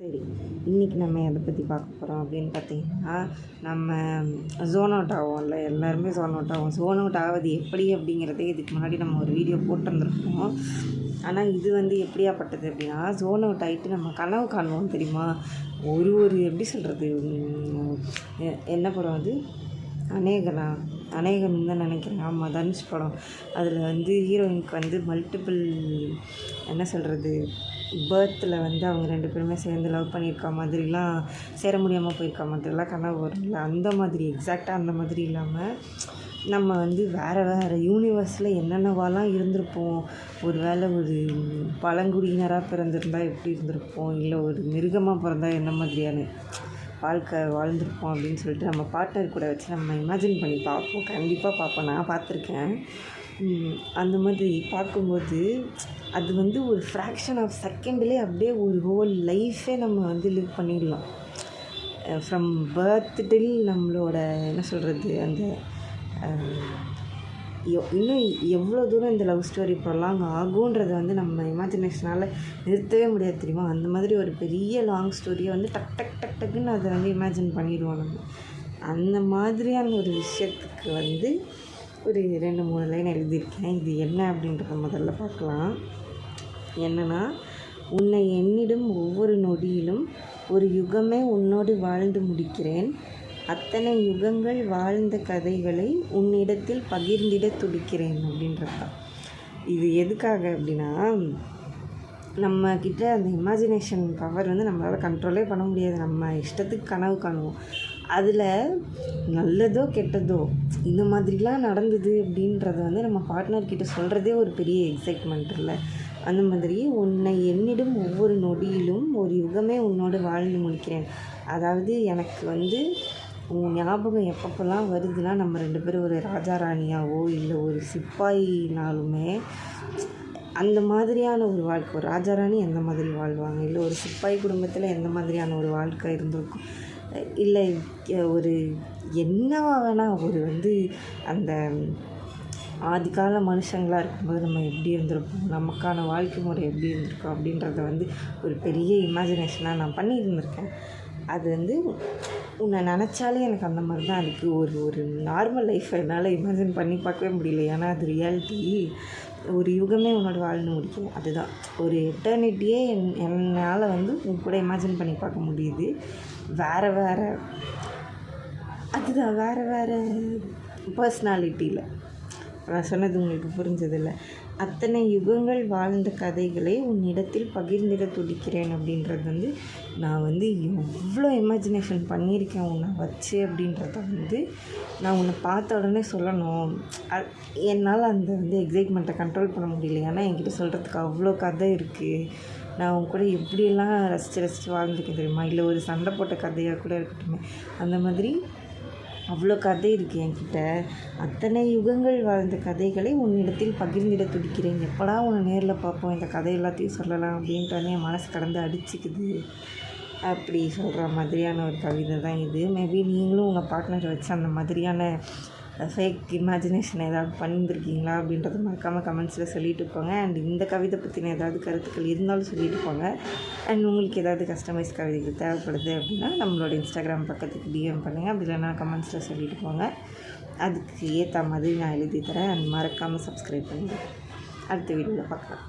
சரி, இன்றைக்கி நம்ம எதை பற்றி பார்க்க போகிறோம் அப்படின்னு பார்த்தீங்கன்னா, நம்ம ஸோன் அவுட் ஆவோம்ல, எல்லாருமே ஸோன் அவுட் ஆகும். ஸோன் அவுட் ஆவது எப்படி அப்படிங்கிறதே இதுக்கு முன்னாடி நம்ம ஒரு வீடியோ போட்டிருந்துருக்கோம். ஆனால் இது எப்படியாப்பட்டது அப்படின்னா, ஸோன் அவுட் ஆகிட்டு நம்ம கனவு காணுவோம் தெரியுமா? ஒரு எப்படி சொல்கிறது, என்ன படம் அது? அநேகன் தான் நினைக்கிறேன். ஆமாம், தனுஷ் படம். அதில் ஹீரோயினுக்கு மல்டிபிள் என்ன சொல்கிறது, பேர்த்தில் அவங்க 2 பேருமே சேர்ந்து லவ் பண்ணியிருக்க மாதிரிலாம், சேர முடியாமல் போயிருக்க மாதிரிலாம் கனவு வரும்ல. அந்த மாதிரி எக்ஸாக்டாக அந்த மாதிரி இல்லாமல் நம்ம வேறு யூனிவர்ஸில் என்னென்னவாலாம் இருந்திருப்போம். ஒரு வேளை ஒரு பழங்குடியினராக பிறந்திருந்தால் எப்படி இருந்திருப்போம், இல்லை ஒரு மிருகமாக பிறந்தால் என்ன மாதிரியான வாழ்க்கை வாழ்ந்திருப்போம் அப்படின்னு சொல்லிட்டு நம்ம பார்ட்னர் கூட வச்சு நம்ம இமேஜின் பண்ணி பார்ப்போம். கண்டிப்பாக பார்ப்போம், நான் பார்த்துருக்கேன். அந்த மாதிரி பார்க்கும்போது அது ஒரு ஃப்ராக்ஷன் ஆஃப் செகண்ட்லேயே அப்படியே ஒரு ஹோல் லைஃபே நம்ம லிவ் பண்ணிடலாம். ஃப்ரம் பர்த் டில் நம்மளோட என்ன சொல்கிறது, அந்த இன்னும் எவ்வளோ தூரம் இந்த லவ் ஸ்டோரி ப்ரொலாங் ஆகுன்றதை நம்ம இமேஜினேஷனால் நிறுத்தவே முடியாது தெரியுமா? அந்த மாதிரி ஒரு பெரிய லாங் ஸ்டோரியை டக் டக் டக் டக்குன்னு அதை இமேஜின் பண்ணிடுவோம் நம்ம. அந்த மாதிரியான ஒரு விஷயத்துக்கு ஒரு 2-3 லைன் எழுதியிருக்கேன். இது என்ன அப்படின்றத முதல்ல பார்க்கலாம். என்னென்னா, உன்னை என்னிடம் ஒவ்வொரு நொடியிலும் ஒரு யுகமே உன்னோடு வாழ்ந்து முடிக்கிறேன். அத்தனை யுகங்கள் வாழ்ந்த கதைகளை உன்னிடத்தில் பகிர்ந்திட துடிக்கிறேன் அப்படின்றது தான். இது எதுக்காக அப்படின்னா, நம்மக்கிட்ட அந்த இமேஜினேஷன் பவர் நம்மளால் கண்ட்ரோலே பண்ண முடியாது. நம்ம இஷ்டத்துக்கு கனவு காணுவோம். அதில் நல்லதோ கெட்டதோ இந்த மாதிரிலாம் நடந்தது அப்படின்றத நம்ம பார்ட்னர்கிட்ட சொல்கிறதே ஒரு பெரிய எக்ஸைட்மெண்ட் இல்லை? அந்த மாதிரி உன்னை என்னிடம் ஒவ்வொரு நொடியிலும் ஒரு யுகமே உன்னோடு வாழ்ந்து முடிக்கிறேன். அதாவது எனக்கு உன் ஞாபகம் எப்பப்போலாம் வருதுன்னா, நம்ம 2 பேரும் ஒரு ராஜா ராணியாவோ இல்லை ஒரு சிப்பாயினாலுமே அந்த மாதிரியான ஒரு வாழ்க்கை, ஒரு ராஜா ராணி எந்த மாதிரி வாழ்வாங்க, இல்லை ஒரு சிப்பாய் குடும்பத்தில் எந்த மாதிரியான ஒரு வாழ்க்கை இருந்திருக்கும், இல்லை ஒரு என்னவா வேணால் ஒரு அந்த ஆதிகால மனுஷங்களாக இருக்கும்போது நம்ம எப்படி இருந்திருப்போம், நமக்கான வாழ்க்கை முறை எப்படி இருந்திருக்கோம் அப்படின்றத ஒரு பெரிய இமேஜினேஷனாக நான் பண்ணியிருந்திருக்கேன். அது உன்னை நினச்சாலே எனக்கு அந்த மாதிரி தான் இருக்குது. ஒரு நார்மல் லைஃப்பை என்னால் இமேஜின் பண்ணி பார்க்கவே முடியல. ஏன்னா அது ரியாலிட்டி. ஒரு யுகமே உன்னோட வாழ்ந்து முடிக்கணும். அதுதான் ஒரு எட்டர்னிட்டியே என்னால் உன் கூட இமேஜின் பண்ணி பார்க்க முடியுது. வேறு அதுதான் வேறு பர்சனாலிட்டியில். நான் சொன்னது உங்களுக்கு புரிஞ்சதில்லை. அத்தனை யுகங்கள் வாழ்ந்த கதைகளை உன்னிடத்தில் பகிர்ந்திட துடிக்கிறேன் அப்படின்றது நான் எவ்வளோ இமேஜினேஷன் பண்ணியிருக்கேன் உன்னை வச்சு அப்படின்றத நான் உன்னை பார்த்த உடனே சொல்லணும். என்னால் அந்த எக்ஸைட்மெண்ட்டை கண்ட்ரோல் பண்ண முடியல. ஏன்னா என்கிட்ட சொல்கிறதுக்கு அவ்வளோ கதை இருக்குது. நான் உன் கூட எப்படியெல்லாம் ரசித்து வாழ்ந்துருக்கேன் தெரியுமா? இல்லை ஒரு சண்டை போட்ட கதையாக கூட இருக்கட்டும், அந்த மாதிரி அவ்வளோ கதை இருக்குது என்கிட்ட. அத்தனை யுகங்கள் வாழ்ந்த கதைகளை உன்னிடத்தில் பகிர்ந்திட துடிக்கிறேன். எப்படா உன்னை நேரில் பார்ப்போம், இந்த கதை எல்லாத்தையும் சொல்லலாம் அப்படின்ட்டு என் மனசு கடந்து அடிச்சுக்குது. அப்படி சொல்கிற மாதிரியான ஒரு கவிதை தான் இது. மேபி நீங்களும் உங்கள் பார்ட்னரை வச்சு அந்த மாதிரியான ஃபேக் இமேஜினேஷன் ஏதாவது பண்ணியிருக்கீங்களா அப்படின்றத மறக்காமல் கமெண்ட்ஸில் சொல்லிட்டு போங்க. அண்ட் இந்த கவிதை பற்றின ஏதாவது கருத்துக்கள் இருந்தாலும் சொல்லிட்டு போங்க. அண்ட் உங்களுக்கு ஏதாவது கஸ்டமைஸ் கவிதைகள் தேவைப்படுது அப்படின்னா நம்மளோட இன்ஸ்டாகிராம் பக்கத்துக்கு டிஎம் பண்ணுங்கள். அப்படி இல்லைனா கமெண்ட்ஸில் சொல்லிட்டு போங்க. அதுக்கு ஏற்ற மாதிரி நான் எழுதி தரேன். அண்ட் மறக்காமல் சப்ஸ்கிரைப் பண்ணுங்கள். அடுத்த வீடியோவில் பார்க்கலாம்.